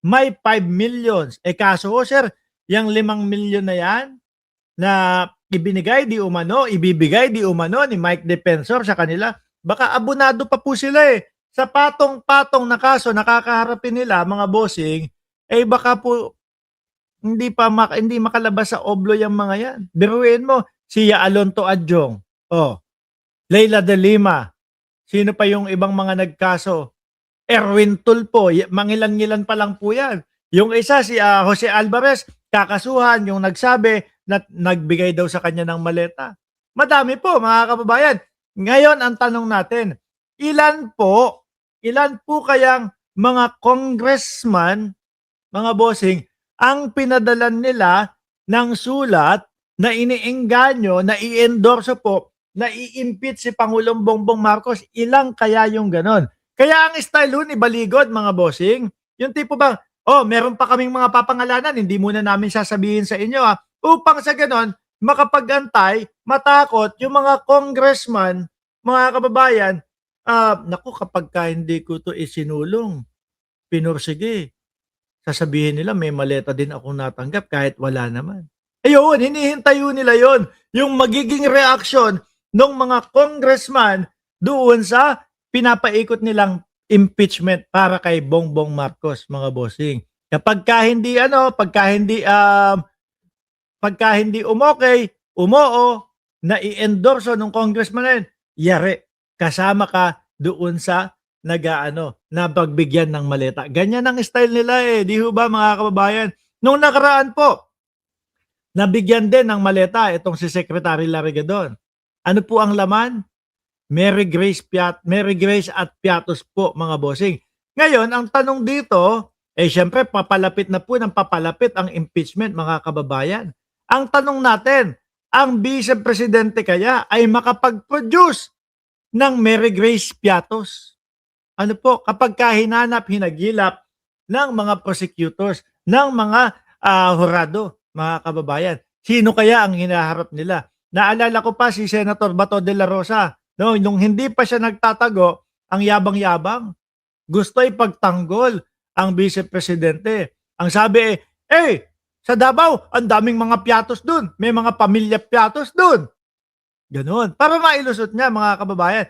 may 5 millions. Kaso ho, sir, yung 5 milyon na yan na ibibigay di umano ni Mike Defensor sa kanila, baka abonado pa po sila sa patong-patong na kaso nakakaharapin nila, mga bossing, baka po hindi makalabas sa oblo yung mga yan. Biruin mo, si Alonto Adjong, Leila de Lima, sino pa yung ibang mga nagkaso? Erwin Tulfo, mangilan-ngilan pa lang po yan. Yung isa, si Jose Alvarez, kakasuhan, yung nagsabi na nagbigay daw sa kanya ng maleta. Madami po, mga kababayan. Ngayon, ang tanong natin, ilan po kayang mga congressman, mga bossing, ang pinadalan nila ng sulat na iniengganyo, na i-endorse po, na i-impeach si Pangulong Bongbong Marcos? Ilang kaya yung ganon? Kaya ang style ni Baligod, mga bossing, yung tipo bang, meron pa kaming mga papangalanan, hindi muna namin sasabihin sa inyo upang sa ganon, makapag-antay, matakot yung mga congressman, mga kababayan, naku, kapag hindi ko to isinulong, pinursige, sasabihin nila may maleta din akong natanggap kahit wala naman. Ayun, hinihintay nila yon, yung magiging reaksyon ng mga congressman doon sa pinapaikot nilang impeachment para kay Bongbong Marcos, mga bossing. Pagka hindi umoo na i-endorso ng congressman na yun, yari, kasama ka doon sa na pagbigyan ng maleta. Ganyan ang style nila di ho ba, mga kababayan? Nung nakaraan po, nabigyan din ng maleta itong si Secretary Larrigadon. Ano po ang laman? Mary Grace at Piatos po, mga bossing. Ngayon, ang tanong dito, syempre papalapit na po ng papalapit ang impeachment, mga kababayan. Ang tanong natin, ang Vice Presidente kaya ay makapag-produce ng Mary Grace Piatos? Ano po, kapag hinagilap ng mga prosecutors, ng mga hurado, mga kababayan, sino kaya ang hinaharap nila? Naalala ko pa si Senator Bato de la Rosa, nung hindi pa siya nagtatago, ang yabang-yabang, gusto ipagtanggol ang Vice Presidente. Ang sabi sa Davao, ang daming mga Piatos dun, may mga pamilya Piatos dun. Ganon. Para mailusot niya, mga kababayan.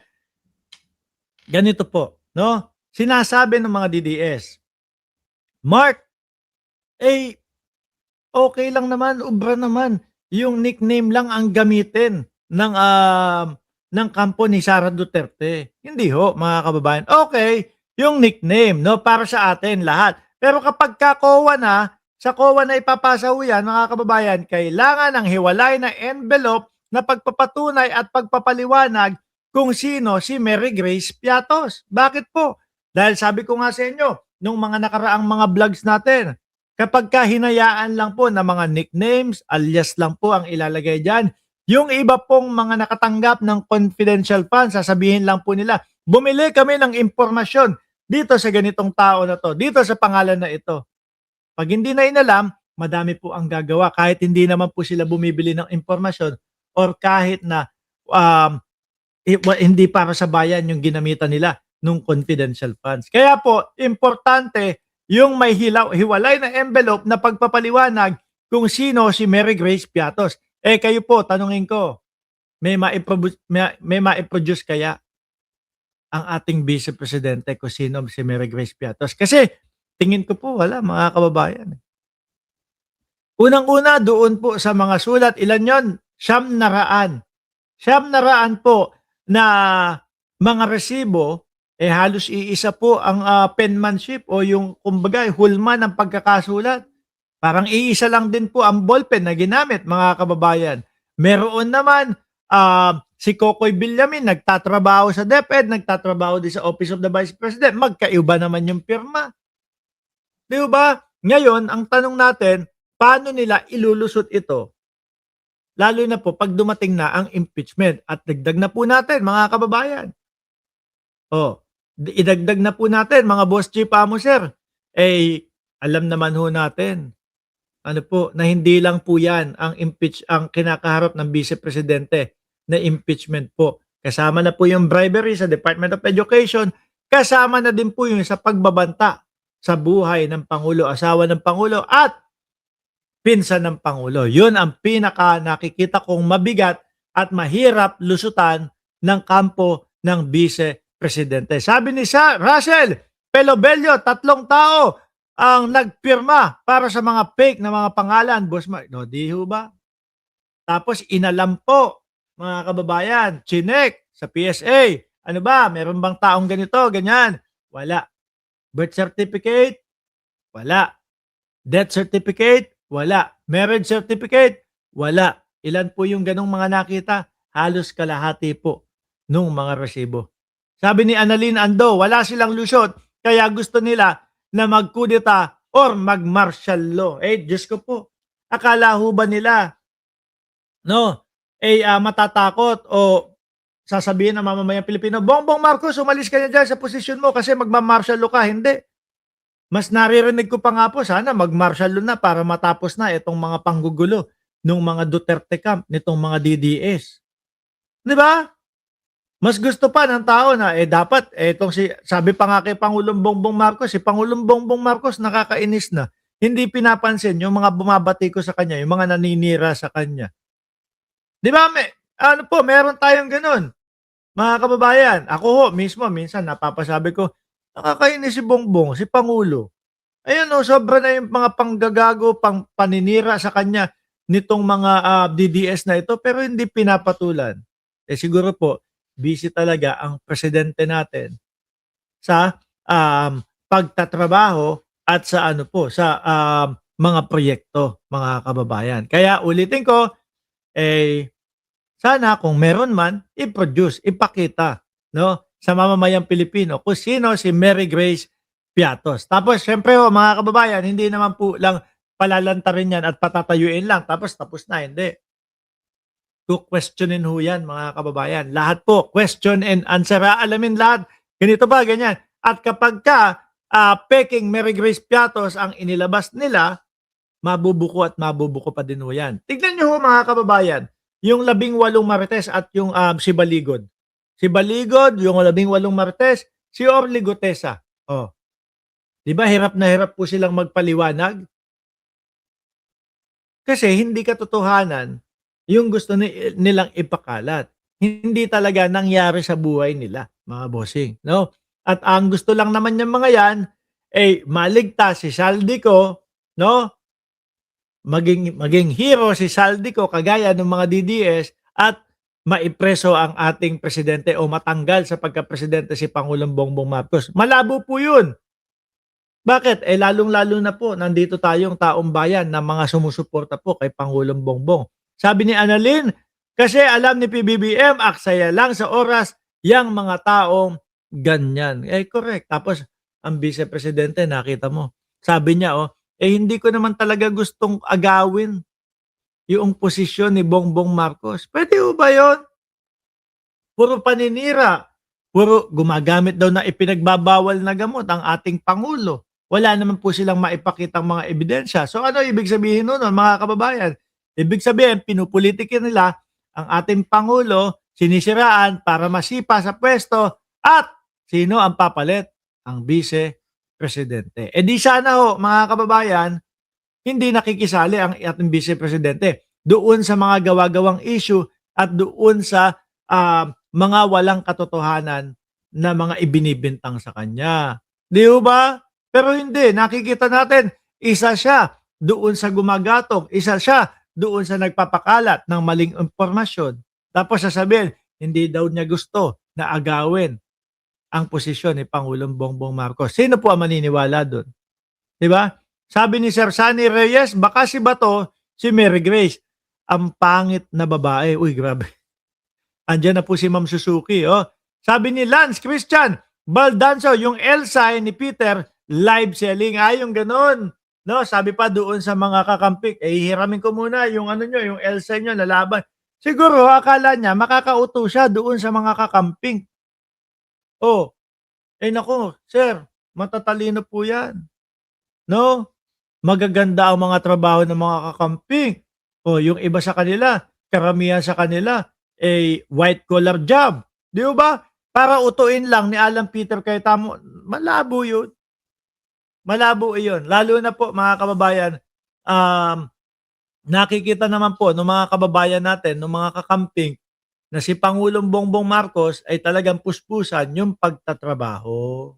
Ganito po, sinasabi ng mga DDS, Mark, okay lang naman, ubra naman, yung nickname lang ang gamitin ng kampo ni Sara Duterte. Hindi ho, mga kababayan. Okay, yung nickname, para sa atin lahat. Pero kapag sa COA na ipapasa ho yan, mga kababayan, kailangan ng hiwalay na envelope na pagpapatunay at pagpapaliwanag kung sino si Mary Grace Piatos. Bakit po? Dahil sabi ko nga sa inyo, nung mga nakaraang mga vlogs natin, kapag hinayaan lang po na mga nicknames, alias lang po ang ilalagay dyan, yung iba pong mga nakatanggap ng confidential funds, sasabihin lang po nila, bumili kami ng impormasyon dito sa ganitong tao na to, dito sa pangalan na ito. Pag hindi na inalam, madami po ang gagawa kahit hindi naman po sila bumibili ng impormasyon or kahit na hindi para sa bayan yung ginamitan nila nung confidential funds. Kaya po, importante yung may hiwalay na envelope na pagpapaliwanag kung sino si Mary Grace Piatos. Kayo po, tanungin ko, may maiproduce kaya ang ating Vice Presidente kung sino si Mary Grace Piatos? Kasi tingin ko po wala, mga kababayan. Unang-una doon po sa mga sulat, ilan yon? 900. 900 po na mga resibo, halos iisa po ang penmanship o yung kumbaga hulma ng pagkakasulat. Parang iisa lang din po ang ballpen na ginamit, mga kababayan. Meron naman si Kokoy Villamin, nagtatrabaho sa DepEd, nagtatrabaho din sa Office of the Vice President. Magkaiba naman yung pirma. Di ba? Ngayon, ang tanong natin, paano nila ilulusot ito? Lalo na po pag dumating na ang impeachment. At dagdag na po natin, mga kababayan. Idagdag na po natin, mga boss chief amo sir. Alam naman ho natin, na hindi lang po yan ang kinakaharap ng Vice Presidente na impeachment po. Kasama na po yung bribery sa Department of Education, kasama na din po yung sa pagbabanta sa buhay ng Pangulo, asawa ng Pangulo at pinsan ng Pangulo. Yun ang pinaka nakikita kong mabigat at mahirap lusutan ng kampo ng Vice Presidente. Sabi ni Russell Pelobello, 3 tao ang nagpirma para sa mga fake na mga pangalan. Boss Mark, no, di ho ba? Tapos inalam po, mga kababayan, chinek sa PSA. Ano ba, meron bang taong ganito, ganyan? Wala. Birth certificate? Wala. Death certificate? Wala. Marriage certificate? Wala. Ilan po yung ganong mga nakita? Halos kalahati po nung mga resibo. Sabi ni Annalyn Ando, wala silang lusot, kaya gusto nila na magkudeta or mag-martial law. Diyos ko po, akala ho ba nila, no, matatakot o sasabihin ng mamamayang Pilipino, Bongbong Marcos, umalis ka na dyan sa posisyon mo kasi magma-martial law ka. Hindi. Mas naririnig ko pa nga po, sana mag-martial law na para matapos na itong mga panggugulo ng mga Duterte camp, nitong mga DDS. Di ba? Mas gusto pa ng tao na dapat sabi pa nga kay Pangulong Bongbong Marcos, si Pangulong Bongbong Marcos nakakainis na. Hindi pinapansin yung mga bumabati ko sa kanya, yung mga naninira sa kanya. Di ba? Meron tayong ganun. Mga kababayan, ako ho, mismo, minsan napapasabi ko, nakakainis si Bongbong, si Pangulo. Ayun sobra na yung mga panggagago, paninira sa kanya nitong mga DDS na ito, pero hindi pinapatulan. Siguro po, busy talaga ang presidente natin sa pagtatrabaho at sa mga proyekto, mga kababayan. Kaya ulitin ko, sana kung meron man, i-produce, ipakita, no, sa mamamayang Pilipino kung sino si Mary Grace Piatos. Tapos, syempre mga kababayan, hindi naman po lang palalantarin yan at patatayuin lang, tapos na, hindi. Questionin ho yan, mga kababayan. Lahat po, question and answer. Alamin lahat, ganito ba, ganyan. At kapag peking Mary Grace Piatos ang inilabas nila, mabubuko at mabubuko pa din ho yan. Tignan nyo ho, mga kababayan, yung 18 Marites at yung si Baligod. Si Baligod, yung 18 Marites, si Orly Gutesa. Di ba hirap na hirap po silang magpaliwanag? Kasi hindi katotohanan yung gusto nilang ipakalat. Hindi talaga nangyari sa buhay nila, mga bossing. No? At ang gusto lang naman ng mga yan, maligtas si Saldico, no? Maging hero si Saldico kagaya ng mga DDS at maipreso ang ating presidente o matanggal sa pagka-presidente si Pangulong Bongbong Marcos. Malabo po yun. Bakit? Lalong-lalo na po, nandito tayong taong bayan na mga sumusuporta po kay Pangulong Bongbong. Sabi ni Annalyn, kasi alam ni PBBM, aksaya lang sa oras yang mga taong ganyan. Correct. Tapos, ang vice-presidente, nakita mo, sabi niya, hindi ko naman talaga gustong agawin yung posisyon ni Bongbong Marcos. Pwede ho ba yun? Puro paninira. Puro gumagamit daw na ipinagbabawal na gamot ang ating Pangulo. Wala naman po silang maipakitang mga ebidensya. So ano ibig sabihin nun, mga kababayan? Ibig sabihin, pinupolitikin nila ang ating Pangulo, sinisiraan para masipa sa pwesto at sino ang papalit? Ang vice-presidente. Di sana ho, mga kababayan, hindi nakikisali ang ating vice-presidente doon sa mga gawa-gawang issue at doon sa mga walang katotohanan na mga ibinibintang sa kanya. Di ba? Pero hindi, nakikita natin, isa siya doon sa gumagatong, isa siya doon sa nagpapakalat ng maling impormasyon. Tapos sasabihin, hindi daw niya gusto na agawin ang posisyon ni Pangulong Bongbong Marcos. Sino po ang maniniwala doon? Di ba? Sabi ni Sir Sunny Reyes, baka si Bato, si Mary Grace, ang pangit na babae. Uy, grabe. Andiyan na po si Ma'am Suzuki. Sabi ni Lance Christian Baldanzo, yung Elsa ni Peter, live selling. Yung ganun. No, sabi pa doon sa mga kakampik, hiramin ko muna yung yung Elsa nyo, lalaban. Siguro, akala niya, makakauto siya doon sa mga kakamping. Nako, sir, matatalino po yan. No? Magaganda ang mga trabaho ng mga kakamping. Yung iba sa kanila, karamihan sa kanila, white collar job. Di ba? Para utuin lang ni Alan Peter Cayetano, malabo yun. malabo iyon. Lalo na po mga kababayan, um, nakikita naman po nung mga kababayan natin, nung mga kakamping na si Pangulong Bongbong Marcos ay talagang puspusan yung pagtatrabaho.